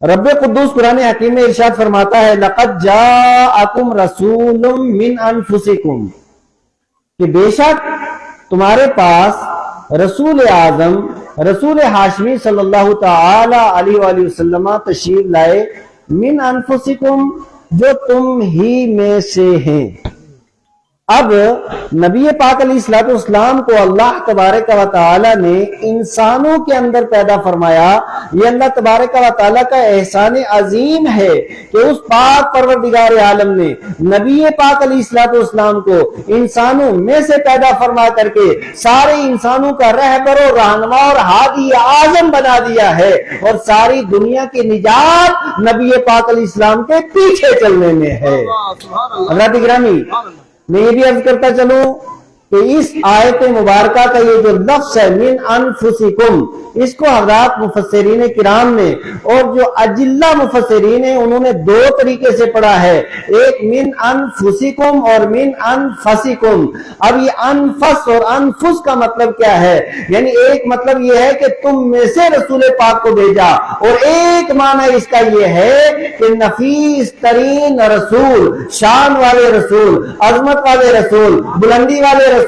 رب قدوس قرآن حکیم میں ارشاد فرماتا ہے لَقَدْ جَاءَكُمْ رَسُولٌ مِّنْ أَنفُسِكُمْ، کہ بے شک تمہارے پاس رسول اعظم رسول ہاشمی صلی اللہ تعالی علیہ وآلہ وسلم تشریف لائے، من انفسکم، جو تم ہی میں سے ہیں۔ اب نبی پاک علیہ السلام کو اللہ تبارک و تعالی نے انسانوں کے اندر پیدا فرمایا۔ یہ اللہ تبارک و تعالی کا احسان عظیم ہے کہ اس پاک پروردگار عالم نے نبی پاک علیہ السلام کو انسانوں میں سے پیدا فرما کر کے سارے انسانوں کا رہبر و رہنما اور ہادی اعظم بنا دیا ہے، اور ساری دنیا کی نجات نبی پاک علیہ السلام کے پیچھے چلنے میں ہے۔ حضرات گرامی، میں یہ بھی عرض کرتا چلوں کہ اس آیت مبارکہ کا یہ جو لفظ ہے من انفسکم، اس کو حضرات مفسرین کرام نے اور جو اجلہ مفسرین ہیں انہوں نے دو طریقے سے پڑھا ہے، ایک من انفسکم اور من انفسکم۔ اب یہ انفس اور انفس کا مطلب کیا ہے؟ یعنی ایک مطلب یہ ہے کہ تم میں سے رسول پاک کو بھیجا، اور ایک معنی اس کا یہ ہے کہ نفیس ترین رسول، شان والے رسول، عظمت والے رسول، بلندی والے رسول،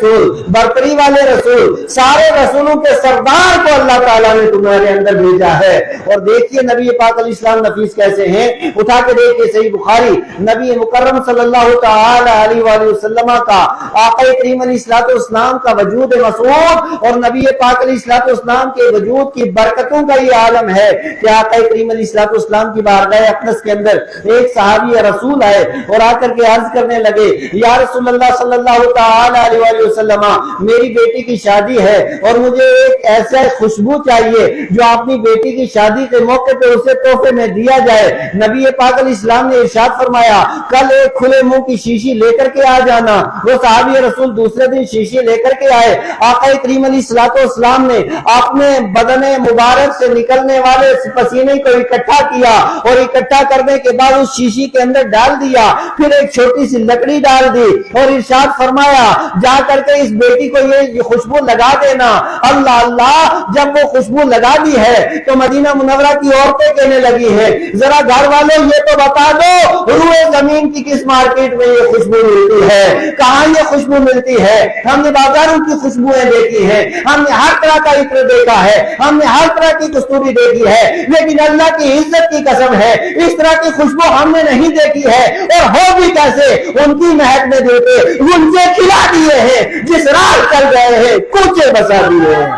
برتری والے رسول، سارے رسولوں کے سردار کو اللہ تعالیٰ نے تمہارے اندر بھیجا ہے۔ اور دیکھیے نبی پاک علیہ السلام نفیس کیسے ہیں، اٹھا کے دیکھیے صحیح بخاری، نبی مکرم صلی اللہ تعالی علیہ وآلہ وسلم کا، آقا کریم علیہ السلام کا وجود مسعود اور نبی پاک علیہ السلام کے وجود کی برکتوں کا یہ عالم ہے کہ آقا کریم علیہ السلام کی بارگاہ اقدس کے اندر ایک صحابی رسول آئے اور آ کر کے عرض کرنے لگے، یا رسول اللہ صلی اللہ تعالی علیہ وآلہ وسلم، میری بیٹی کی شادی ہے اور مجھے ایک ایسا خوشبو چاہیے جو اپنی بیٹی کی شادی کے موقع پہ اسے تحفے میں دیا جائے۔ نبی پاک علیہ السلام نے ارشاد فرمایا، کل ایک کھلے منہ کی شیشی لے کر کے آ جانا۔ وہ صحابی رسول دوسرے دن شیشی لے کر کے آئے۔ آقا کریم علیہ السلام نے اپنے بدن مبارک سے نکلنے والے پسینے کو اکٹھا کیا اور اکٹھا کرنے کے بعد اس شیشی کے اندر ڈال دیا، پھر ایک چھوٹی سی لکڑی ڈال دی اور ارشاد فرمایا، جا کر کے اس بیٹی کو یہ خوشبو لگا دینا۔ اللہ اللہ، جب وہ خوشبو لگا دی ہے تو مدینہ منورہ کی عورتیں کہنے لگی ہیں، ذرا گھر والوں یہ تو بتا دو روئے زمین کی کس مارکیٹ میں یہ خوشبو ملتی ہے، کہاں یہ خوشبو ملتی ہے؟ ہم نے بازاروں کی خوشبوئیں دیکھی ہیں، ہم نے ہر طرح کا عطر دیکھا ہے، ہم نے ہر طرح کی کستوری دیکھی ہے، لیکن اللہ کی عزت کی قسم ہے اس طرح کی خوشبو ہم نے نہیں دیکھی ہے، اور ہو بھی کیسے، ان کی مہک میں دیتے گنجے کھلا دیے ہیں، جس راہ چل گئے ہیں کوچے بسا دیے ہیں۔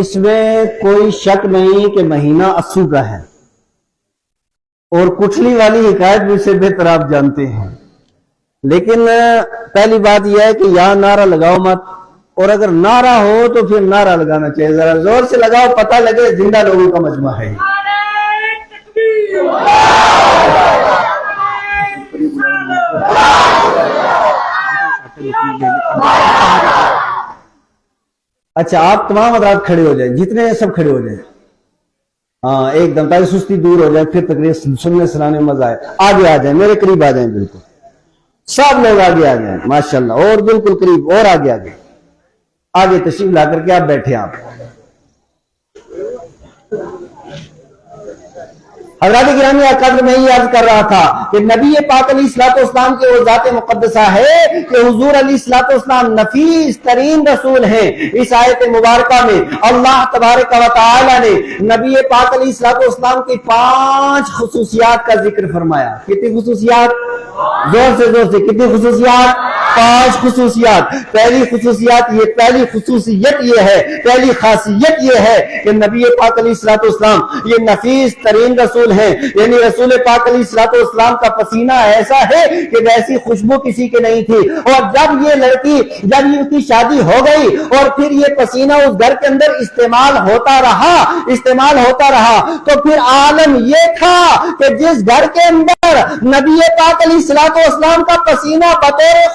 اس میں کوئی شک نہیں کہ مہینہ اسو کا ہے، اور کٹھلی والی حکایت بھی سے بہتر آپ جانتے ہیں، لیکن پہلی بات یہ ہے کہ یہاں نعرہ لگاؤ مت، اور اگر نعرہ ہو تو پھر نعرہ لگانا چاہیے، ذرا زور سے لگاؤ، پتہ لگے زندہ لوگوں کا مجمع ہے۔ اچھا آپ تمام حضرات کھڑے ہو جائیں، جتنے سب کھڑے ہو جائیں، ہاں ایک دم، تاکہ سستی دور ہو جائے، پھر تقریر سننے سنانے میں مزہ آئے۔ آگے آ جائیں، میرے قریب آ جائیں، بالکل سب لوگ آگے آ جائیں ماشاءاللہ، اور بالکل قریب، اور آگے آگے آگے تشریف لا کر کے آپ بیٹھے۔ آپ حضرات گرامی قدر میں یہ عرض کر رہا تھا کہ نبی پاک علیہ السلام کے وہ ذات مقدسہ ہے کہ حضور علیہ السلام نفیس ترین رسول ہیں۔ اس آیت مبارکہ میں اللہ تبارک و تعالی نے نبی پاک علیہ السلام کی 5 خصوصیات کا ذکر فرمایا۔ کتنی خصوصیات؟ زور سے زور سے، کتنی خصوصیات؟ 5 خصوصیات۔ پہلی خصوصیت یہ ہے، پہلی خاصیت یہ ہے کہ نبی پاک علیہ السلام یہ نفیس ترین رسول ہیں، یعنی رسول پاک علیہ السلام کا پسینہ ایسا ہے کہ ویسی خوشبو کسی کے نہیں تھی، اور جب یہ لڑکی، جب ان کی شادی ہو گئی اور پھر یہ پسینہ اس گھر کے اندر استعمال ہوتا رہا تو پھر عالم یہ تھا کہ جس گھر کے اندر نبی پاک علیہ السلام کا پسینہ بطور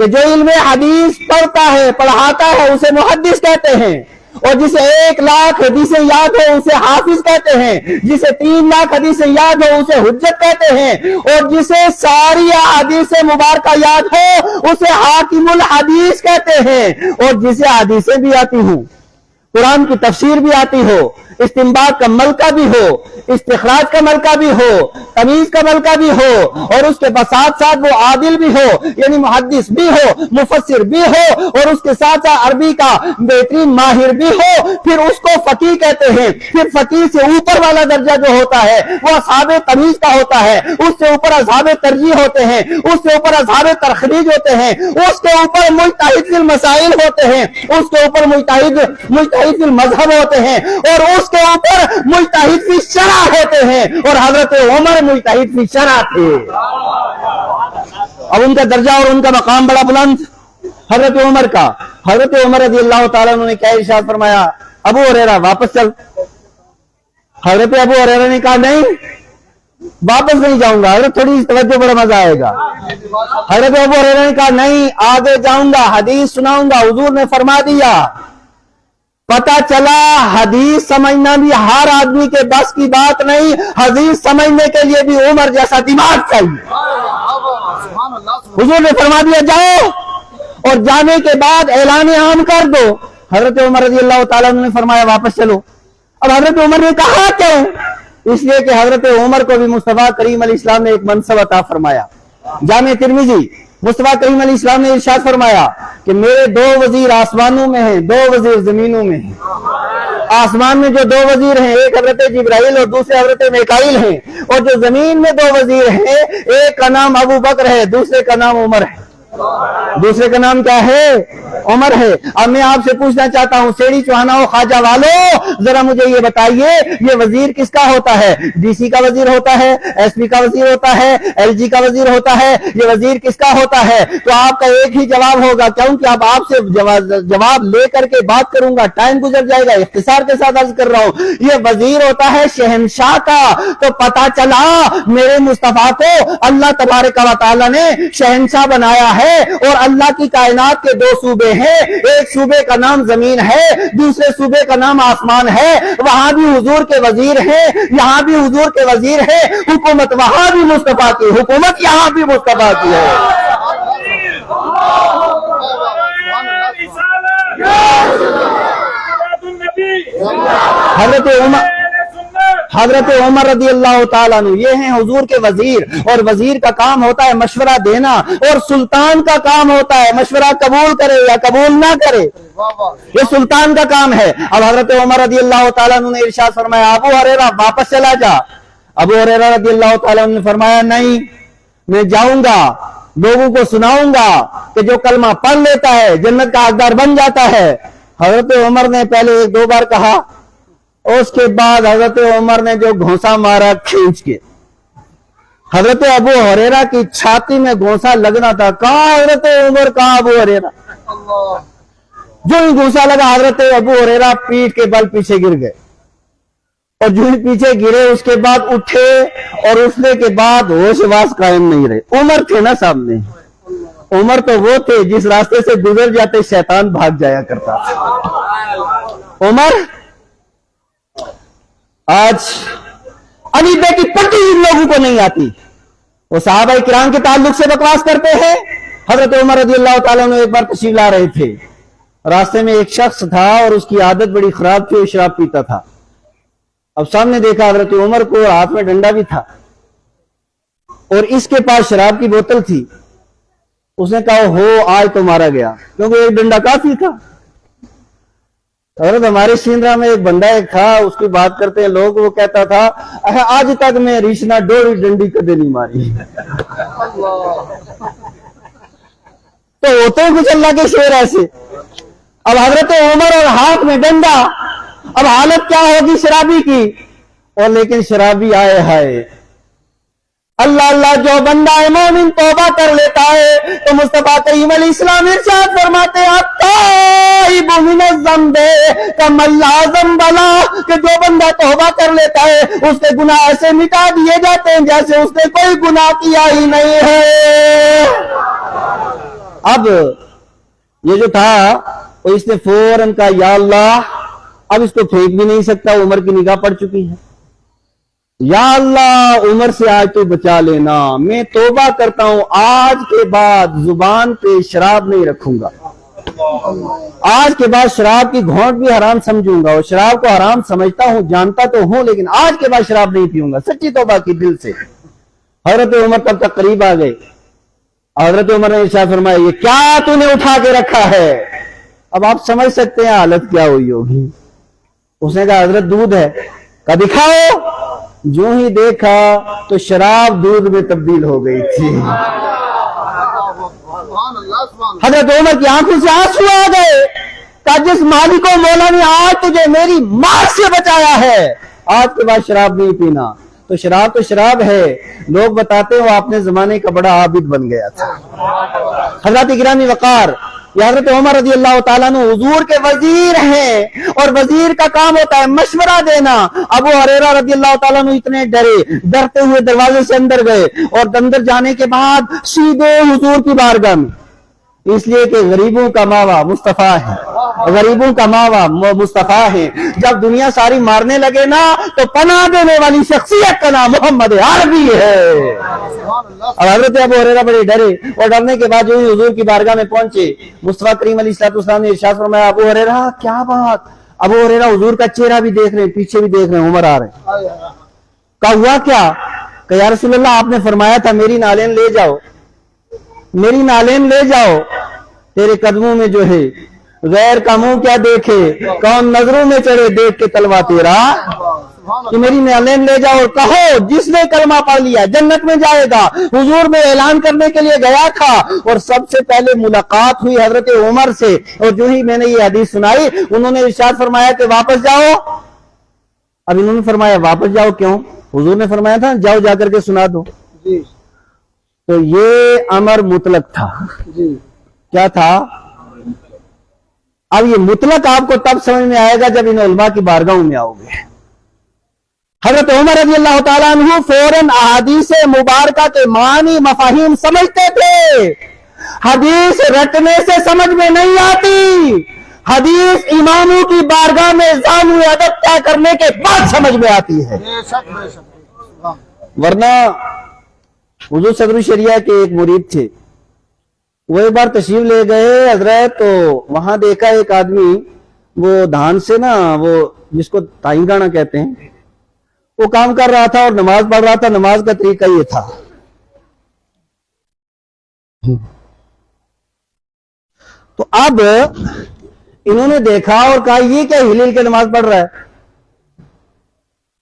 کہ جو علم حدیث پڑھتا ہے پڑھاتا ہے اسے محدث کہتے ہیں، اور جسے 1,00,000 حدیثیں یاد ہو اسے حافظ کہتے ہیں، جسے 3,00,000 حدیثیں یاد ہو اسے حجت کہتے ہیں، اور جسے ساری حدیث مبارکہ یاد ہو اسے حاکم الحدیث کہتے ہیں، اور جسے حدیثیں بھی آتی ہوں، قرآن کی تفسیر بھی آتی ہو، استنباط کا ملکہ بھی ہو، استخراج کا ملکہ بھی ہو، تمیز کا ملکہ بھی ہو، اور اس کے ساتھ ساتھ وہ عادل بھی ہو، یعنی محدث بھی ہو، مفسر بھی ہو، اور اس کے ساتھ ساتھ عربی کا بہترین ماہر بھی ہو، پھر اس کو فقیہ کہتے ہیں۔ پھر فقیہ سے اوپر والا درجہ جو ہوتا ہے وہ اصحاب تمیز کا ہوتا ہے، اس سے اوپر اصحاب ترجیح ہوتے ہیں، اس سے اوپر اصحاب تخریج ہوتے ہیں، اس کے اوپر مجتہد فی المسائل ہوتے ہیں، اس کے اوپر مجتہد فی المذہب ہوتے ہیں، اور اس کے اوپر مجتہد فی شرع ہوتے ہیں، اور حضرت عمر مجتہد فی شرع تھے۔ اب ان کا درجہ اور ان کا مقام بڑا بلند حضرت عمر کا۔ حضرت عمر رضی اللہ تعالیٰ عنہ نے کیا ارشاد فرمایا؟ ابو ہریرہ واپس چل۔ حضرت ابو ہریرہ نے کہا نہیں واپس نہیں جاؤں گا، حضرت تھوڑی توجہ بڑا مزہ آئے گا۔ حضرت ابو ہریرہ نے کہا نہیں آگے جاؤں گا، حدیث سناؤں گا۔ حضور نے فرما دیا پتہ چلا حدیث سمجھنا بھی ہر آدمی کے بس کی بات نہیں، حدیث سمجھنے کے لیے بھی عمر جیسا دماغ چاہیے۔ حضور نے فرما دیا جاؤ، اور جانے کے بعد اعلان عام کر دو۔ حضرت عمر رضی اللہ تعالیٰ عنہ نے فرمایا واپس چلو۔ اب حضرت عمر نے کہا کیوں؟ اس لیے کہ حضرت عمر کو بھی مصطفیٰ کریم علیہ السلام نے ایک منصب عطا فرمایا۔ جامع ترمذی مصطفیٰ کریم علیہ السلام نے ارشاد فرمایا کہ میرے 2 وزیر آسمانوں میں ہیں، 2 وزیر زمینوں میں ہیں۔ آسمان میں جو 2 وزیر ہیں، ایک حضرت جبرائیل اور دوسرے حضرت میکائیل ہیں، اور جو زمین میں 2 وزیر ہیں، ایک کا نام ابو بکر ہے، دوسرے کا نام عمر ہے۔ دوسرے کا نام کیا ہے؟ عمر ہے۔ اب میں آپ سے پوچھنا چاہتا ہوں سیڑھی چوہانا ہو خواجہ والو، ذرا مجھے یہ بتائیے یہ وزیر کس کا ہوتا ہے؟ ڈی سی کا وزیر ہوتا ہے، ایس پی کا وزیر ہوتا ہے، ایل جی کا وزیر ہوتا ہے، یہ وزیر کس کا ہوتا ہے؟ تو آپ کا ایک ہی جواب ہوگا، کیونکہ اب آپ سے جواب لے کر کے بات کروں گا، ٹائم گزر جائے گا، اختصار کے ساتھ عرض کر رہا ہوں، یہ وزیر ہوتا ہے شہنشاہ کا۔ تو پتا چلا میرے مصطفیٰ کو اللہ تبارک و تعالیٰ نے شہنشاہ بنایا ہے، اور اللہ کی کائنات کے 2 صوبے ہیں، ایک صوبے کا نام زمین ہے، دوسرے صوبے کا نام آسمان ہے، وہاں بھی حضور کے وزیر ہیں، یہاں بھی حضور کے وزیر ہیں، حکومت وہاں بھی مصطفیٰ کی، حکومت یہاں بھی مصطفیٰ کی ہے۔ حضرت عمر رضی اللہ تعالیٰ عنہ یہ ہیں حضور کے وزیر، اور وزیر کا کام ہوتا ہے مشورہ دینا، اور سلطان کا کام ہوتا ہے مشورہ قبول کرے یا قبول نہ کرے، یہ سلطان کا کام ہے۔ اب حضرت عمر رضی اللہ تعالیٰ عنہ نے ارشاد فرمایا ابو ہریرہ واپس چلا جا۔ ابو ہریرہ رضی اللہ تعالیٰ عنہ نے فرمایا نہیں میں جاؤں گا، لوگوں کو سناؤں گا کہ جو کلمہ پڑھ لیتا ہے جنت کا حقدار بن جاتا ہے۔ حضرت عمر نے پہلے 1-2 بار کہا، اس کے بعد حضرت عمر نے جو گھونسا مارا کھینچ کے، حضرت ابو ہریرہ کی چھاتی میں گھونسا لگنا تھا، کہاں حضرت عمر کہاں ابو ہریرہ، جو ہی گھونسا لگا حضرت ابو ہریرہ پیٹھ کے بل پیچھے گر گئے، اور جو ہی پیچھے گرے اس کے بعد اٹھے، اور اٹھنے کے بعد ہوش واس قائم نہیں رہے۔ عمر تھے نا سامنے، عمر تو وہ تھے جس راستے سے گزر جاتے شیطان بھاگ جایا کرتا تھا۔ عمر آج عقیدے کی پٹی ان لوگوں کو نہیں آتی، وہ صحابہ کرام کے تعلق سے بکواس کرتے ہیں۔ حضرت عمر رضی اللہ تعالیٰ نے ایک بار تشریف لا رہے تھے، راستے میں ایک شخص تھا اور اس کی عادت بڑی خراب تھی، وہ شراب پیتا تھا۔ اب سامنے دیکھا حضرت عمر کو، ہاتھ میں ڈنڈا بھی تھا اور اس کے پاس شراب کی بوتل تھی۔ اس نے کہا ہو آج تو مارا گیا، کیونکہ ایک ڈنڈا کافی تھا۔ حضرت ہمارے سیندرا میں ایک بندہ ایک تھا، اس کی بات کرتے ہیں لوگ، وہ کہتا تھا آج تک میں ریشنا ڈوڑی ڈنڈی کدے نہیں ماری۔ تو ہوتے ہیں کچھ اللہ کے شعر ایسے۔ اب حضرت عمر اور ہاتھ میں ڈنڈا، اب حالت کیا ہوگی شرابی کی، اور لیکن شرابی آئے ہائے اللہ اللہ جو بندہ مومن توبہ کر لیتا ہے تو مصطفیٰ کریم علیہ السلام ارشاد فرماتے ہیں التائب من الذنب کمن لا ذنب لہ، کہ جو بندہ توبہ کر لیتا ہے اس کے گناہ ایسے مٹا دیے جاتے ہیں جیسے اس نے کوئی گناہ کیا ہی نہیں ہے۔ اب یہ جو تھا وہ اس نے فوراً کہا یا اللہ، اب اس کو پھینک بھی نہیں سکتا، عمر کی نگاہ پڑ چکی ہے، یا اللہ عمر سے آج تو بچا لینا، میں توبہ کرتا ہوں، آج کے بعد زبان پہ شراب نہیں رکھوں گا، آج کے بعد شراب کی گھونٹ بھی حرام سمجھوں گا، اور شراب کو حرام سمجھتا ہوں، جانتا تو ہوں، لیکن آج کے بعد شراب نہیں پیوں گا، سچی توبہ کی دل سے۔ حضرت عمر تب تک قریب آ گئے، حضرت عمر نے ارشاد فرمایا یہ کیا تو نے اٹھا کے رکھا ہے؟ اب آپ سمجھ سکتے ہیں حالت کیا ہوئی ہوگی۔ اس نے کہا حضرت دودھ ہے، کہا دکھاؤ، جو ہی دیکھا تو شراب دودھ میں تبدیل ہو گئی تھی۔ حضرت عمر کی آنکھوں سے آنسو آ گئے، کہا جس مالک و مولا نے آج تجھے میری ماں سے بچایا ہے، آج کے بعد شراب نہیں پینا۔ تو شراب ہے، لوگ بتاتے ہیں وہ اپنے زمانے کا بڑا عابد بن گیا تھا۔ حضرات گرامی وقار، یہ حضرت عمر رضی اللہ تعالیٰ عنہ حضور کے وزیر ہیں، اور وزیر کا کام ہوتا ہے مشورہ دینا۔ ابو ہریرہ رضی اللہ تعالیٰ عنہ اتنے ڈرتے ہوئے دروازے سے اندر گئے، اور اندر جانے کے بعد سیدھے حضور کی بارگاہ میں، اس لیے کہ غریبوں کا ماوا مصطفیٰ ہے، غریبوں کا ماوا مصطفیٰ ہے۔ جب دنیا ساری مارنے لگے نا تو پناہ دینے والی شخصیت کا نام محمد عربی ہے۔ اب حضرت ابو ہریرہ بڑے ڈرے، اور ڈرنے کے بعد جو ہی حضور کی بارگاہ میں پہنچے، مصطفیٰ کریم علیہ السلام نے ارشاد فرمایا ابو ہریرہ کیا بات؟ ابو ہریرہ حضور کا چہرہ بھی دیکھ رہے ہیں، پیچھے بھی دیکھ رہے ہیں، عمر آ رہے ہیں۔ کہا ہوا کیا؟ کہ یا رسول اللہ آپ نے فرمایا تھا میری نالین لے جاؤ، میری نالین لے جاؤ، تیرے قدموں میں جو ہے غیر کا منہ کیا دیکھے، کون نظروں میں چڑھے دیکھ کے تلوا تیرا، کہ میری نالین لے جاؤ اور کہو جس نے کلمہ پڑھ لیا جنت میں جائے گا۔ حضور میں اعلان کرنے کے لیے گیا تھا، اور سب سے پہلے ملاقات ہوئی حضرت عمر سے، اور جو ہی میں نے یہ حدیث سنائی انہوں نے ارشاد فرمایا کہ واپس جاؤ۔ اب انہوں نے فرمایا واپس جاؤ کیوں؟ حضور نے فرمایا تھا جاؤ جا کر کے سنا دو۔ تو یہ امر مطلق تھا، کیا تھا؟ اب یہ مطلق آپ کو تب سمجھ میں آئے گا جب ان علماء کی بارگاہوں میں آؤ گے۔ حضرت عمر رضی اللہ تعالیٰ عنہ فوراً احادیث مبارکہ کے معنی مفاہیم سمجھتے تھے۔ حدیث رٹنے سے سمجھ میں نہیں آتی، حدیث اماموں کی بارگاہ میں زانو ادب طے کرنے کے بعد سمجھ میں آتی ہے۔ ورنہ حضور صدر الشریعہ کے ایک مرید تھے، وہ ایک بار تشریف لے گئے حضرت، تو وہاں دیکھا ایک آدمی وہ دھان سے نا، وہ جس کو تائیں گانا کہتے ہیں، وہ کام کر رہا تھا اور نماز پڑھ رہا تھا۔ نماز کا طریقہ یہ تھا، تو اب انہوں نے دیکھا اور کہا یہ کیا ہل ہل کے نماز پڑھ رہا ہے؟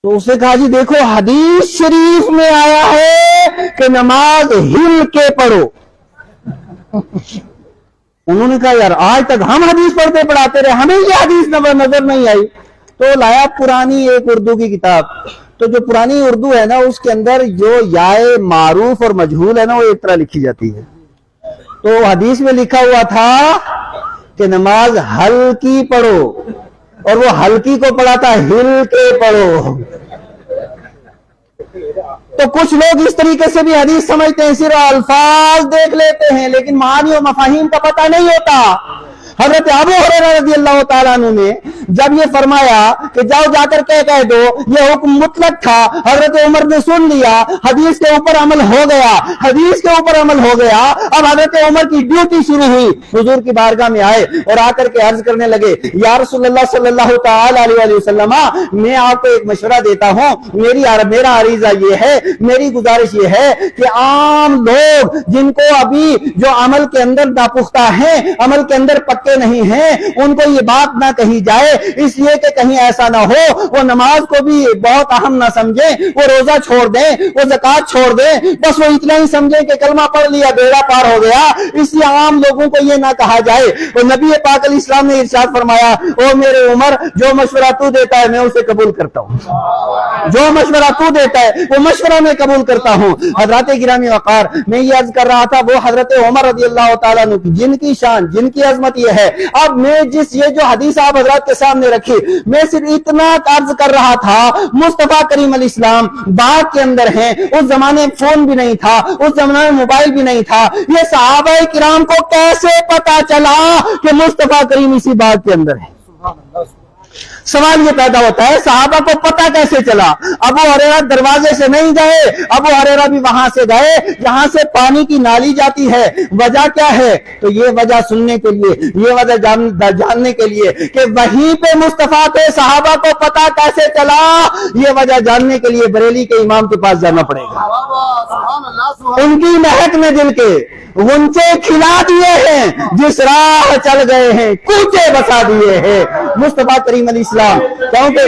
تو اس نے کہا جی دیکھو حدیث شریف میں آیا ہے کہ نماز ہل کے پڑھو۔ انہوں نے کہا یار آج تک ہم حدیث پڑھتے پڑھاتے رہے، ہمیں یہ حدیث نظر نہیں آئی۔ تو لایا پرانی ایک اردو کی کتاب، تو جو پرانی اردو ہے نا اس کے اندر جو یائے معروف اور مجہول ہے نا وہ ایک طرح لکھی جاتی ہے۔ تو حدیث میں لکھا ہوا تھا کہ نماز ہلکی پڑھو، اور وہ ہلکی کو پڑھا تھا ہل کے پڑھو۔ تو کچھ لوگ اس طریقے سے بھی حدیث سمجھتے ہیں، صرف الفاظ دیکھ لیتے ہیں لیکن معانی و مفاہیم کا پتہ نہیں ہوتا۔ حضرت ابو ہریرہ رضی اللہ تعالیٰ عنہ نے جب یہ فرمایا کہ جاؤ جا کر کہہ دو، یہ حکم مطلق تھا، حضرت عمر نے سن لیا، حدیث کے اوپر عمل ہو گیا، حدیث کے اوپر عمل ہو گیا۔ اب حضرت عمر کی ڈیوٹی شروع ہوئی، حضور کی بارگاہ میں آئے اور آ کر کے عرض کرنے لگے یا رسول اللہ صلی اللہ تعالی علیہ وسلم، میں آپ کو ایک مشورہ دیتا ہوں، میرا عریضہ یہ ہے، میری گزارش یہ ہے کہ عام لوگ جن کو ابھی جو عمل کے اندر ناپختہ ہیں، عمل کے اندر پکے نہیں ہیں، ان کو یہ بات نہ کہی جائے، اس لیے کہ کہیں ایسا نہ ہو وہ نماز کو بھی بہت اہم نہ سمجھیں، وہ روزہ چھوڑ دیں، وہ زکوٰۃ چھوڑ دیں، بس وہ اتنا ہی سمجھیں کہ کلمہ پڑھ لیا بیڑا پار ہو گیا، اس لیے عام لوگوں کو یہ نہ کہا جائے۔ اور نبی پاک علیہ السلام نے ارشاد فرمایا او میرے عمر، جو مشورہ تو دیتا ہے میں اسے قبول کرتا ہوں، جو مشورہ تو دیتا ہے وہ مشورہ میں قبول کرتا ہوں۔ حضرات گرامی وقار، میں یہ عرض کر رہا تھا وہ حضرت عمر رضی اللہ تعالیٰ عنہ جن کی شان، جن کی عظمت یہ ہے۔ اب میں یہ جو حدیث آپ حضرات کے سامنے رکھی، میں صرف اتنا عرض کر رہا تھا، مصطفیٰ کریم علیہ السلام باغ کے اندر ہیں، اس زمانے میں فون بھی نہیں تھا، اس زمانے میں موبائل بھی نہیں تھا، یہ صحابہ کرام کو کیسے پتا چلا کہ مصطفیٰ کریم اسی باغ کے اندر ہے؟ سوال یہ پیدا ہوتا ہے صحابہ کو پتہ کیسے چلا؟ ابو ہریرہ دروازے سے نہیں گئے، ابو ہریرہ بھی وہاں سے گئے جہاں سے پانی کی نالی جاتی ہے۔ وجہ کیا ہے؟ تو یہ وجہ سننے کے لیے، یہ وجہ جاننے کے لیے کہ وہیں پہ مصطفیٰ تھے، صحابہ کو پتہ کیسے چلا، یہ وجہ جاننے کے لیے بریلی کے امام کے پاس جانا پڑے گا۔ ان کی مہک میں دل کے غنچے کھلا دیے ہیں، جس راہ چل گئے ہیں کوچے بسا دیے ہیں۔ مصطفیٰ کریم علیہ السلام کیونکہ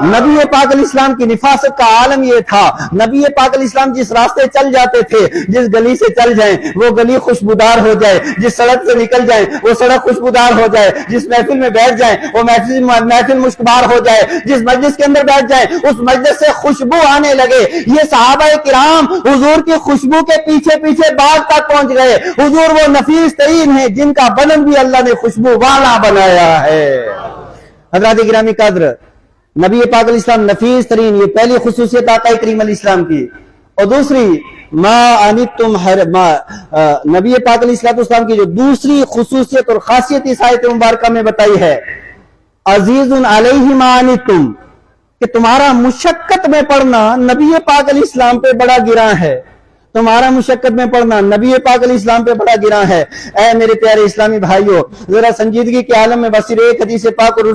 نبی پاک علیہ السلام کی نفاست کا عالم یہ تھا، نبی پاک علیہ السلام جس راستے چل جاتے تھے، جس گلی سے چل جائیں وہ گلی خوشبودار ہو جائے، جس سڑک سے نکل جائیں وہ سڑک خوشبودار ہو جائے، جس محفل میں بیٹھ جائیں وہ محفل مشکبار ہو جائے، جس مجلس کے اندر بیٹھ جائیں اس مجلس سے خوشبو آنے لگے۔ یہ صحابہ کرام حضور کی خوشبو کے پیچھے پیچھے باغ تک پہنچ گئے۔ حضور وہ نفیس ترین ہیں جن کا بدن بھی اللہ نے خوشبو والا بنایا ہے۔ حضرات گرامی قدر، نبی پاک علیہ السلام نفیس ترین، یہ پہلی خصوصیت آقا کریم علیہ السلام کی۔ اور دوسری نبی پاک علیہ السلام کی جو دوسری خصوصیت اور خاصیت اس آیت مبارکہ میں بتائی ہے، عزیز علیہ ما عنتم، کہ تمہارا مشقت میں پڑھنا نبی پاک علیہ السلام پہ بڑا گراں ہے، تمہارا مشقت میں پڑھنا نبی پاک علیہ السلام پہ بڑا گراں ہے۔ اے میرے پیارے اسلامی بھائیوں، ذرا سنجیدگی کے عالم میں بصیر ایک حدیث پاک اور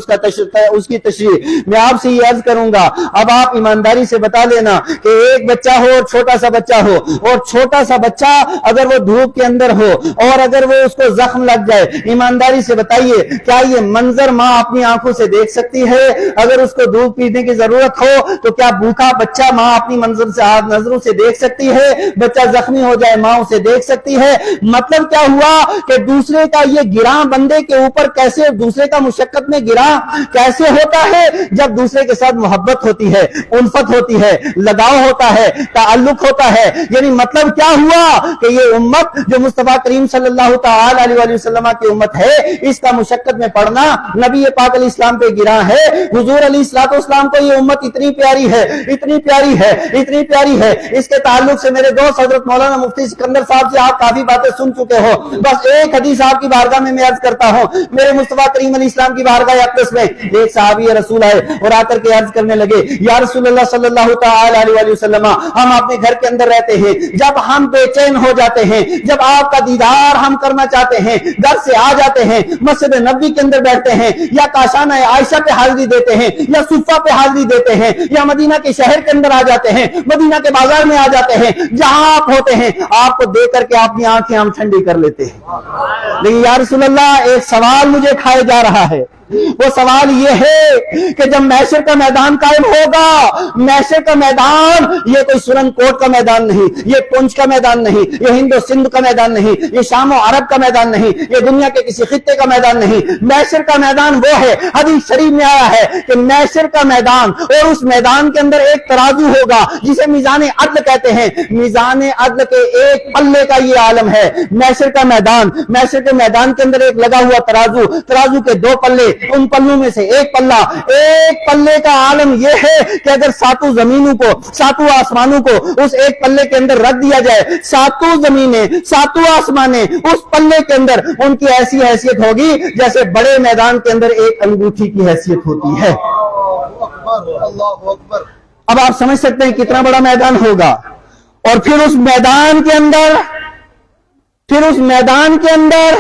اس کی تشریح میں آپ سے یہ عرض کروں گا۔ اب آپ ایمانداری سے بتا لینا کہ ایک بچہ ہو اور چھوٹا سا بچہ ہو، اور چھوٹا سا بچہ اگر وہ دھوپ کے اندر ہو اور اگر وہ اس کو زخم لگ جائے، ایمانداری سے بتائیے کیا یہ منظر ماں اپنی آنکھوں سے دیکھ سکتی ہے؟ اگر اس کو دودھ پینے کی ضرورت ہو تو کیا بھوکا بچہ ماں اپنی نظروں سے دیکھ سکتی ہے؟ بچہ زخمی ہو جائے ماں اسے دیکھ سکتی ہے؟ مطلب کیا ہوا کہ دوسرے کا یہ گراں بندے کے اوپر کیسے، دوسرے کا مشقت میں گراں کیسے ہوتا ہے؟ جب دوسرے کے ساتھ محبت ہوتی ہے، الفت ہوتی ہے، لگاؤ ہوتا ہے، تعلق ہوتا ہے۔ یعنی مطلب کیا ہوا کہ یہ امت جو مصطفیٰ کریم صلی اللہ تعالی علیہ وسلم کی امت ہے، اس کا مشقت میں پڑھنا نبی پاک علیہ السلام پہ گراں ہے۔ حضور علیہ السلام کو یہ امت اتنی پیاری ہے، اتنی پیاری ہے، اتنی پیاری ہے، اس کے تعلق سے میرے دوست حضرت مولانا مفتی سکندر صاحب سے آپ کافی باتیں سن چکے ہو۔ بس ایک حدیث آپ کی بارگاہ میں عرض کرتا ہوں۔ میرے مصطفیٰ کریم علیہ السلام کی بارگاہ اقدس میں ایک صحابی رسول آئے اور آ کر کے عرض کرنے لگے، یا رسول اللہ صلی اللہ تعالی علیہ وسلم، ہم اپنے گھر کے اندر رہتے ہیں، جب ہم بے چین ہو جاتے ہیں، جب آپ کا دیدار ہم کرنا چاہتے ہیں، گھر سے آ جاتے ہیں، مسجد نبوی کے اندر بیٹھتے ہیں، یا کاشانہ عائشہ پہ حاضری دیتے ہیں، یا صفہ پہ حاضری دیتے ہیں، یا مدینہ کے شہر کے اندر آ جاتے ہیں، مدینہ کے بازار میں آ جاتے ہیں، جہاں آپ ہوتے ہیں آپ کو دیکھ کر کے اپنی آنکھیں ہم ٹھنڈی کر لیتے ہیں۔ لیکن یا رسول اللہ ایک سوال مجھے کھائے جا رہا ہے، وہ سوال یہ ہے کہ جب محشر کا میدان قائم ہوگا، محشر کا میدان یہ کوئی سرن کوٹ کا میدان نہیں، یہ پونچھ کا میدان نہیں، یہ ہند و سندھ کا میدان نہیں، یہ شام و عرب کا میدان نہیں، یہ دنیا کے کسی خطے کا میدان نہیں، محشر کا میدان وہ ہے، حدیث شریف میں آیا ہے کہ محشر کا میدان، اور اس میدان کے اندر ایک ترازو ہوگا جسے میزان عدل کہتے ہیں، میزان عدل کے ایک پلے کا یہ عالم ہے محشر کا میدان۔ محشر کے میدان کے اندر ایک لگا ہوا ترازو، ترازو کے دو پلے، ان پلوں میں سے ایک پلے کا عالم یہ ہے کہ اگر ساتوں زمینوں کو، ساتوں آسمانوں کو اس ایک پلے کے اندر رکھ دیا جائے، ساتوں زمینیں، ساتوں آسمانیں اس پلے کے اندر، ان کی ایسی حیثیت ہوگی جیسے بڑے میدان کے اندر ایک انگوٹھی کی حیثیت ہوتی ہے۔ اب آپ سمجھ سکتے ہیں کتنا بڑا میدان ہوگا۔ اور پھر اس میدان کے اندر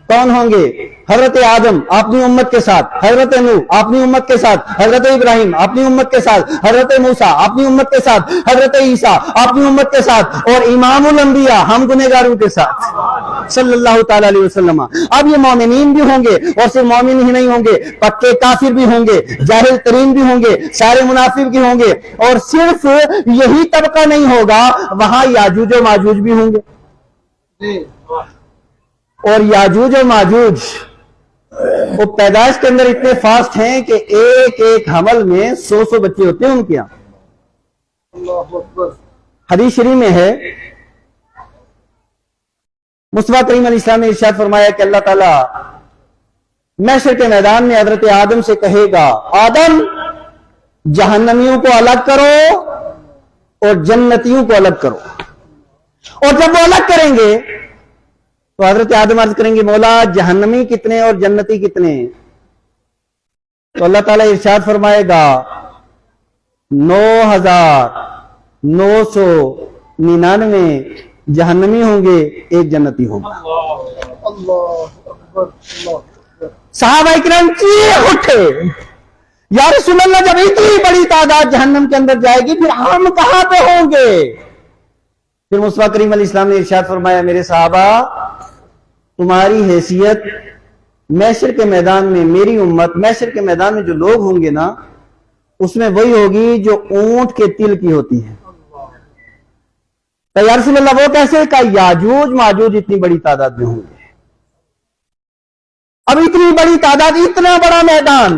کون ہوں گے؟ حضرت آدم اپنی امت کے ساتھ، حضرت نوح اپنی امت کے ساتھ، حضرت ابراہیم اپنی امت کے ساتھ، حضرت موسیٰ اپنی امت کے ساتھ، حضرت عیسیٰ اپنی امت کے ساتھ، اور امام الانبیاء ہم گنہگاروں کے ساتھ صلی اللہ تعالی علیہ وسلم۔ اب یہ مومنین بھی ہوں گے، اور صرف مومن ہی نہیں ہوں گے، پکے کافر بھی ہوں گے، جاہل ترین بھی ہوں گے، سارے منافق بھی ہوں گے، اور صرف یہی طبقہ نہیں ہوگا، وہاں یاجوج و ماجوج بھی ہوں گے۔ اور یاجوج و ماجوج وہ پیدائش کے اندر اتنے فاسٹ ہیں کہ ایک ایک حمل میں 100 بچے ہوتے ہیں ان کے یہاں۔ حدیث شریف میں ہے، مصطفیٰ کریم علیہ السلام نے ارشاد فرمایا کہ اللہ تعالیٰ محشر کے میدان میں حضرت آدم سے کہے گا، آدم جہنمیوں کو الگ کرو اور جنتیوں کو الگ کرو، اور جب وہ الگ کریں گے تو حضرت آدم عرض کریں گے، مولا جہنمی کتنے اور جنتی کتنے؟ تو اللہ تعالیٰ ارشاد فرمائے گا 9,999 جہنمی ہوں گے، ایک جنتی ہوگا۔ صحابہ کرام چیخ اٹھے، یا رسول اللہ جب اتنی بڑی تعداد جہنم کے اندر جائے گی پھر ہم کہاں پہ ہوں گے؟ پھر مصطفیٰ کریم علیہ السلام نے ارشاد فرمایا، میرے صحابہ تمہاری حیثیت محشر کے میدان میں، میری امت محشر کے میدان میں جو لوگ ہوں گے نا، اس میں وہی ہوگی جو اونٹ کے تل کی ہوتی ہے۔ تو یا رسول اللہ وہ کیسے؟ کہ یاجوج ماجوج اتنی بڑی تعداد میں ہوں گے۔ اب اتنی بڑی تعداد، اتنا بڑا میدان،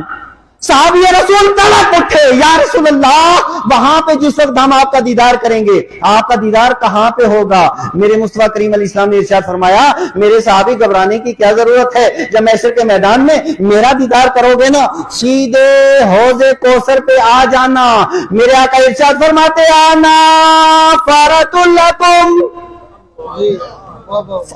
صحابی رسول تڑپ اٹھے، یا رسول اللہ وہاں پہ جس وقت ہم آپ کا دیدار کریں گے، آپ کا دیدار کہاں پہ ہوگا؟ میرے مصطفیٰ کریم علیہ السلام نے ارشاد فرمایا، میرے صحابی گھبرانے کی کیا ضرورت ہے، جب محشر کے میدان میں میرا دیدار کرو گے نا، سیدھے حوض کوثر پہ آ جانا۔ میرے آقا ارشاد فرماتے، آنا فرۃ لکم،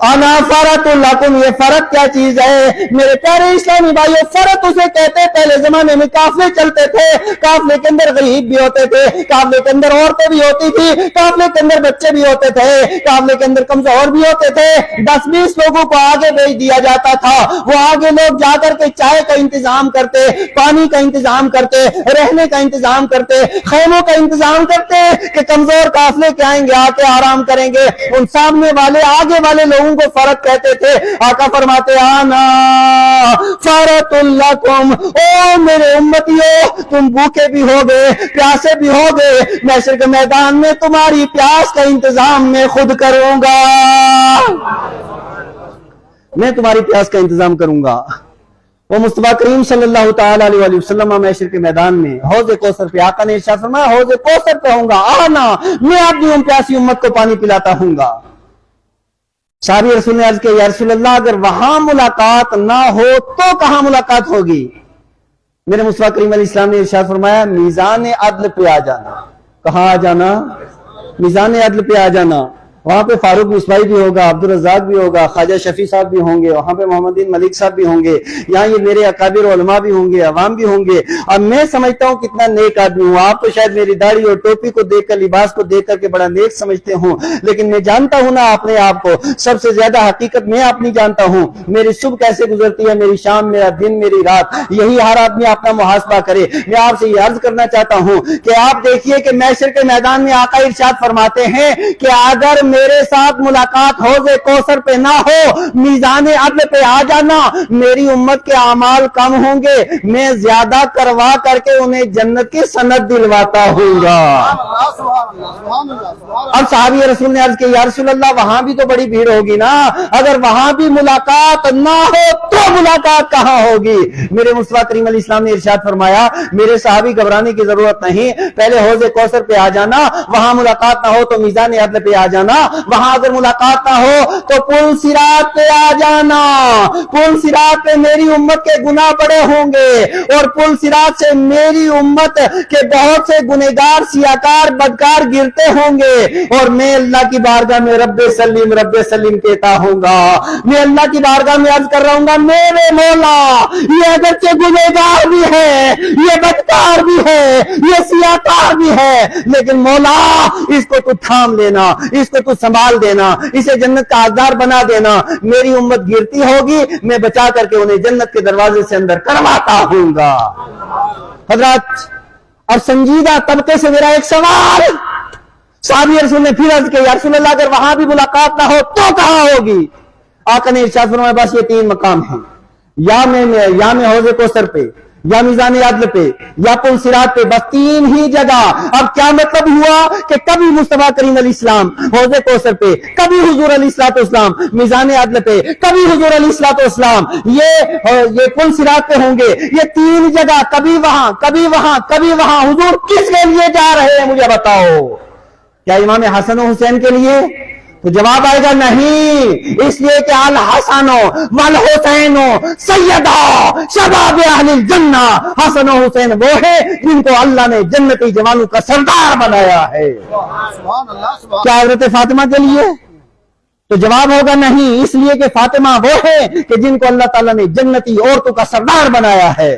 انا فرۃ لکم، یہ فرت کیا چیز ہے میرے پیارے اسلامی بھائیو؟ فرت اسے کہتے، پہلے زمانے میں قافلے چلتے تھے، قافلے کے اندر غریب بھی ہوتے تھے، قافلے کے اندر عورتیں بھی ہوتی تھی، قافلے کے اندر بچے بھی ہوتے تھے، قافلے کے اندر کمزور بھی ہوتے تھے۔ 10-20 لوگوں کو آگے بھیج دیا جاتا تھا، وہ آگے لوگ جا کر کے چائے کا انتظام کرتے، پانی کا انتظام کرتے، رہنے کا انتظام کرتے، خیموں کا انتظام کرتے کہ کمزور قافلے کے آئیں گے، آ کے آرام کریں گے۔ ان سامنے والے آگے والے لوگوں کو فرق کہتے تھے۔ آقا فرماتے، آنا فرۃ لکم، او میرے امتیوں، تم بھوکے بھی ہوگے، پیاسے بھی ہوگے، محشر کے میدان میں تمہاری پیاس کا انتظام میں خود کروں گا، میں تمہاری پیاس کا انتظام کروں گا۔ وہ مصطفیٰ کریم صلی اللہ تعالی علیہ وسلم محشر کے میدان میں حوض کوثر پہ، آقا نے ارشاد فرمایا حوض کوثر پہ ہوں گا، آنا میں اپنی ان پیاسی امت کو پانی پلاتا ہوں گا۔ صحابی رسول نے عرض کیا، یا رسول اللہ اگر وہاں ملاقات نہ ہو تو کہاں ملاقات ہوگی؟ میرے مصطفیٰ کریم علیہ السلام نے ارشاد فرمایا، میزان عدل پہ آ جانا۔ کہاں آ جانا؟ میزان عدل پہ آ جانا۔ وہاں پہ فاروق مصباحی بھی ہوگا، عبدالرزاق بھی ہوگا، خواجہ شفیع صاحب بھی ہوں گے، وہاں پہ محمد بن ملک صاحب بھی ہوں گے، یہاں یہ میرے اکابر علماء بھی ہوں گے، عوام بھی ہوں گے۔ اب میں سمجھتا ہوں کتنا نیک آدمی ہوں، آپ تو شاید میری داڑھی اور ٹوپی کو دیکھ کر، لباس کو دیکھ کر کے بڑا نیک سمجھتے ہوں، لیکن میں جانتا ہوں نا اپنے آپ کو، سب سے زیادہ حقیقت میں اپنی جانتا ہوں۔ میری صبح کیسے گزرتی ہے، میری شام، میرا دن، میری رات، یہی ہر آدمی اپنا محاسبہ کرے۔ میں آپ سے یہ عرض کرنا چاہتا ہوں کہ آپ دیکھیے کہ محشر کے میدان میں آقا ارشاد فرماتے ہیں کہ اگر میرے ساتھ ملاقات حوض کوثر پہ نہ ہو، میزان عدل پہ آ جانا، میری امت کے اعمال کم ہوں گے، میں زیادہ کروا کر کے انہیں جنت کی سند دلواتا ہوں گا۔ اب صحابی رسول نے عرض کیا، یا رسول اللہ وہاں بھی تو بڑی بھیڑ ہوگی نا، اگر وہاں بھی ملاقات نہ ہو تو ملاقات کہاں ہوگی؟ میرے مصطفیٰ کریم علیہ السلام نے ارشاد فرمایا، میرے صحابی گھبرانے کی ضرورت نہیں، پہلے حوض کوثر پہ آ جانا، وہاں ملاقات نہ ہو تو میزان عدل پہ آ جانا، وہاں اگر ملاقات نہ ہو تو پل صراط پہ آ جانا۔ پل صراط پہ میری امت کے گناہ بڑے ہوں گے، اور پل صراط سے میری امت کے بہت سے گنہگار، سیاکار، بدکار گرتے ہوں گے، اور میں اللہ کی بارگاہ میں رب سلیم رب سلیم کہتا ہوں گا، میں اللہ کی بارگاہ میں عرض کر رہا ہوں گا، میرے مولا یہ اگرچہ گنہگار بھی ہے، یہ بدکار بھی ہے، یہ سیاکار بھی ہے، لیکن مولا اس کو تو تھام لینا، اس کو تو سنبھال دینا، اسے جنت کا حقدار بنا دینا۔ میری امت گرتی ہوگی، میں بچا کر کے انہیں جنت کے دروازے سے اندر کرواتا ہوں گا۔ حضرات اب سنجیدہ طبقے سے میرا ایک سوال، صحابی رسول نے پھر عرض کیا، یا رسول اللہ اگر وہاں بھی ملاقات نہ ہو تو کہاں ہوگی؟ آقا نے ارشاد فرمایا، بس یہ 3 مقام ہیں، یا میں حوض کوثر پہ، یا میزان عدل پہ یا پل صراط پہ، بس 3 ہی جگہ۔ اب کیا مطلب ہوا کہ کبھی مصطفیٰ کریم علیہ السلام حوض کوثر پہ، کبھی حضور علیہ الصلوۃ والسلام میزان عدل پہ، کبھی حضور علیہ الصلوۃ والسلام یہ پل صراط پہ ہوں گے۔ یہ 3 جگہ، کبھی وہاں کبھی وہاں کبھی وہاں۔ حضور کس کے لیے جا رہے ہیں مجھے بتاؤ؟ کیا امام حسن و حسین کے لیے؟ تو جواب آئے گا نہیں، اس لیے کہ الحسن والحسین سیدا شباب اہل الجنہ، حسن و حسین وہ ہے جن کو اللہ نے جنتی جوانوں کا سردار بنایا ہے۔ کیا حضرت فاطمہ کے لیے؟ تو جواب ہوگا نہیں، اس لیے کہ فاطمہ وہ ہے کہ جن کو اللہ تعالیٰ نے جنتی عورتوں کا سردار بنایا ہے۔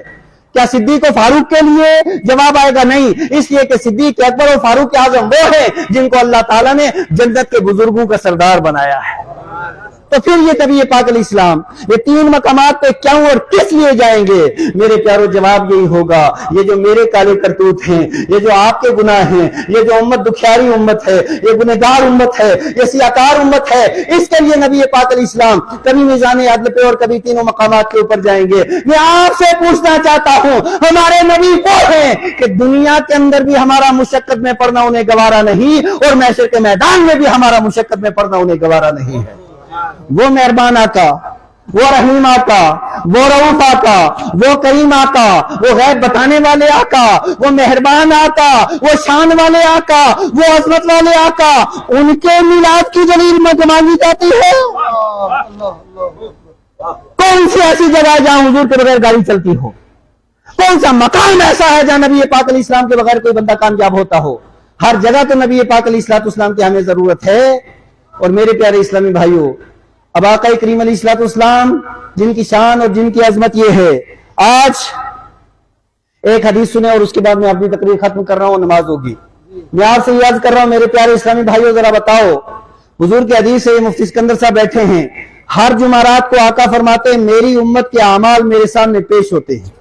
کیا صدیق و فاروق کے لیے؟ جواب آئے گا نہیں، اس لیے کہ صدیق اکبر و فاروق اعظم وہ ہیں جن کو اللہ تعالیٰ نے جنت کے بزرگوں کا سردار بنایا ہے۔ تو پھر یہ نبی پاک علیہ السلام یہ 3 مقامات پہ کیوں اور کس لیے جائیں گے؟ میرے پیارو جواب یہی ہوگا، یہ جو میرے کالے کرتوت ہیں، یہ جو آپ کے گناہ ہیں، یہ جو امت دکھیاری امت ہے، یہ گنہگار امت ہے، یہ سیاکار امت ہے، اس کے لیے نبی پاک علیہ السلام کبھی میزان عدل پہ اور کبھی 3 مقامات کے اوپر جائیں گے۔ میں آپ سے پوچھنا چاہتا ہوں، ہمارے نبی وہ ہیں کہ دنیا کے اندر بھی ہمارا مشقت میں پڑنا انہیں گوارا نہیں، اور محشر کے میدان میں بھی ہمارا مشقت میں پڑنا انہیں گوارا نہیں ہے۔ وہ مہربان آقا، وہ رحیم آقا، وہ رؤوف آقا، وہ کریم آقا، وہ غیب بتانے والے آقا، وہ مہربان آقا، وہ شان والے آقا، وہ عظمت والے آقا، ان کے میلاد کی جلیل مانگی جاتی ہے؟ کون سی ایسی جگہ ہے جہاں حضور کے بغیر گاڑی چلتی ہو؟ کون سا مقام ایسا ہے جہاں نبی پاک علیہ السلام کے بغیر کوئی بندہ کامیاب ہوتا ہو؟ ہر جگہ تو نبی پاک علیہ السلام کی ہمیں ضرورت ہے۔ اور میرے پیارے اسلامی بھائیوں، اب آقا کریم علیہ الصلوۃ والسلام جن کی شان اور جن کی عظمت یہ ہے، آج ایک حدیث سنیں اور اس کے بعد میں اپنی تقریر ختم کر رہا ہوں، نماز ہوگی۔ میں آپ سے یہ عرض کر رہا ہوں میرے پیارے اسلامی بھائیوں، ذرا بتاؤ، حضور کی حدیث ہے، مفتی اسکندر صاحب بیٹھے ہیں، ہر جمعرات کو آقا فرماتے ہیں میری امت کے اعمال میرے سامنے پیش ہوتے ہیں۔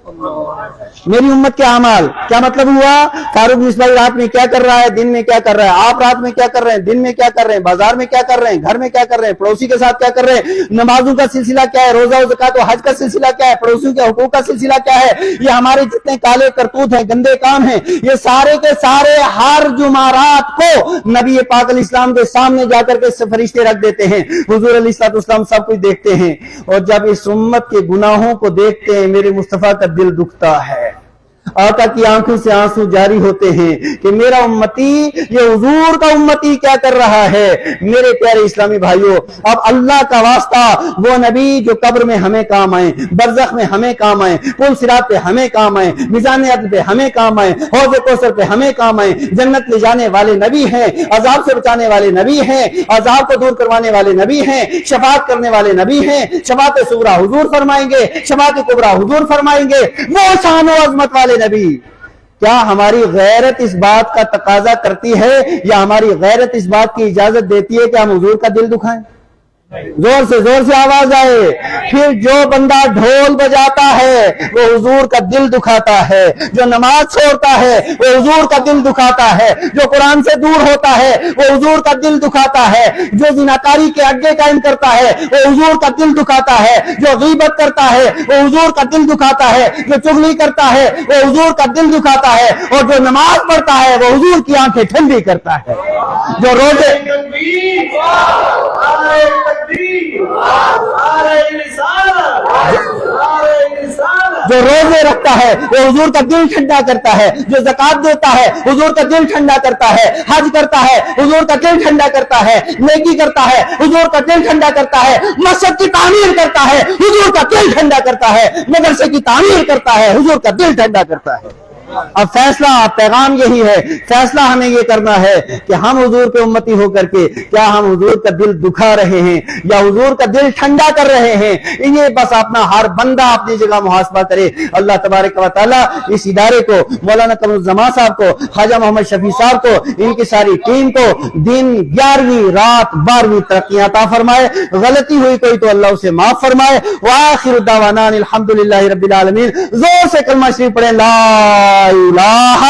میری امت کے اعمال کیا مطلب ہوا؟ فاروق مصباحی رات میں کیا کر رہا ہے، دن میں کیا کر رہا ہے، آپ رات میں کیا کر رہے ہیں، دن میں کیا کر رہے ہیں، بازار میں کیا کر رہے ہیں، گھر میں کیا کر رہے ہیں، پڑوسی کے ساتھ کیا کر رہے ہیں، نمازوں کا سلسلہ کیا ہے، روزہ و زکات و حج کا سلسلہ کیا ہے، پڑوسیوں کے حقوق کا سلسلہ کیا ہے۔ یہ ہمارے جتنے کالے کرتوت ہیں، گندے کام ہیں، یہ سارے کے سارے ہر جمعرات کو نبی پاک علیہ السلام کے سامنے جا کر کے فرشتے رکھ دیتے ہیں، حضور علیہ السلام سب کچھ دیکھتے ہیں، اور جب اس امت کے گناہوں کو دیکھتے ہیں میرے مصطفیٰ کا دل دکھتا ہے۔ آقا کی آنکھوں سے آنسو جاری ہوتے ہیں کہ میرا امتی، یہ حضور کا امتی کیا کر رہا ہے۔ میرے پیارے اسلامی بھائیوں، اب اللہ کا واسطہ وہ نبی جو قبر میں ہمیں کام آئے، برزخ میں ہمیں کام آئے، پل صراط پہ ہمیں کام آئے، میزان عدل پہ ہمیں کام آئے، حوض کوثر پہ ہمیں کام آئے، جنت لے جانے والے نبی ہیں، عذاب سے بچانے والے نبی ہیں، عذاب کو دور کروانے والے نبی ہیں، شفاعت کرنے والے نبی ہیں، شفاعت صغریٰ حضور فرمائیں گے، شفاعت کبریٰ حضور فرمائیں گے، وہ شان و عظمت والے نبی۔ کیا ہماری غیرت اس بات کا تقاضا کرتی ہے یا ہماری غیرت اس بات کی اجازت دیتی ہے کہ ہم حضور کا دل دکھائیں؟ زور سے آواز آئے۔ پھر جو بندہ ڈھول بجاتا ہے وہ حضور کا دل دکھاتا ہے، جو نماز چھوڑتا ہے وہ حضور کا دل دکھاتا ہے، جو قرآن سے دور ہوتا ہے وہ حضور کا دل دکھاتا ہے، جو زناکاری کے اڈے قائم کرتا ہے وہ حضور کا دل دکھاتا ہے، جو غیبت کرتا ہے وہ حضور کا دل دکھاتا ہے، جو چغلی کرتا ہے وہ حضور کا دل دکھاتا ہے، اور جو نماز پڑھتا ہے وہ حضور کی آنکھیں ٹھنڈی کرتا ہے، جو روزے جو روزے رکھتا ہے وہ حضور کا دل ٹھنڈا کرتا ہے، جو زکات دیتا ہے حضور کا دل ٹھنڈا کرتا ہے، حج کرتا ہے حضور کا دل ٹھنڈا کرتا ہے، نیکی کرتا ہے حضور کا دل ٹھنڈا کرتا ہے، مسجد کی تعمیر کرتا ہے حضور کا دل ٹھنڈا کرتا ہے، مدرسے کی تعمیر کرتا ہے حضور کا دل ٹھنڈا کرتا ہے۔ اب فیصلہ، پیغام یہی ہے، فیصلہ ہمیں یہ کرنا ہے کہ ہم حضور کے امتی ہو کر کے کیا ہم حضور کا دل دکھا رہے ہیں یا حضور کا دل ٹھنڈا کر رہے ہیں۔ یہ بس اپنا ہر بندہ اپنی جگہ محاسبہ کرے۔ اللہ تبارک و تعالیٰ اس ادارے کو، مولانا قمر الزمان صاحب کو، خواجہ محمد شفیع صاحب کو، ان کی ساری ٹیم کو دن 11ویں رات 12ویں ترقیاں عطا فرمائے۔ غلطی ہوئی کوئی تو اللہ اسے معاف فرمائے۔ وآخر دعوانا الحمدللہ رب العالمین۔ زور سے کلمہ شریف پڑھیں، لا الہ